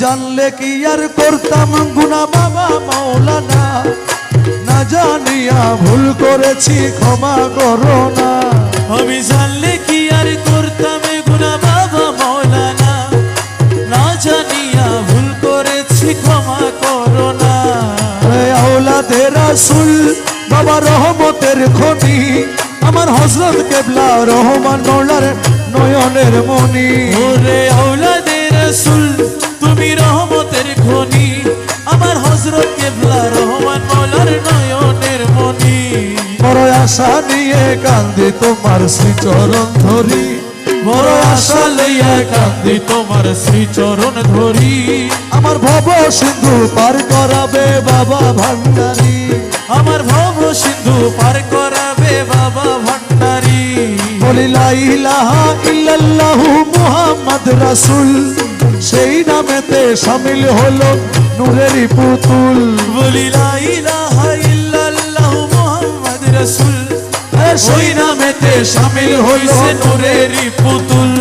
জানলে কি আর করতাম গুনা বাবা মাওলানা, না জানিয়া ভুল করেছি ক্ষমা করো না। আমি জানলে কি আর করতাম গুনা বাবা মাওলানা, না জানিয়া ভুল করেছি ক্ষমা করো না। আওলাদে রাসূল বাবা রহমতের খনি, আমার হযরত কেবলা রহমান মওলার নয়নের মনি। ওরে আওলাদে রাসূল তুমি রহমতের খনি, আমার হযরত কেবলা রহমান মওলার নয়নের মনি। বড় আশা নিয়ে কান্দি তোমার শ্রীচরণ ধরি, বড় আশা লইয়া কান্দি তোমার শ্রীচরণ ধরি। আমার ভব সিন্ধু পার করাবে বাবা ভান্ডারী, আমার ভব সিন্ধু পার করাবে বাবা ভান্ডারী। বলি লা ইলাহা ইল্লাল্লাহু মুহাম্মদ রাসূল, সেই নামেতে শামিল হলো নূরেরই পুতুল। বলি লা ইলাহা ইল্লাল্লাহু মুহাম্মদ রাসূল, সেই নামেতে শামিল হলো নূরেরই পুতুল।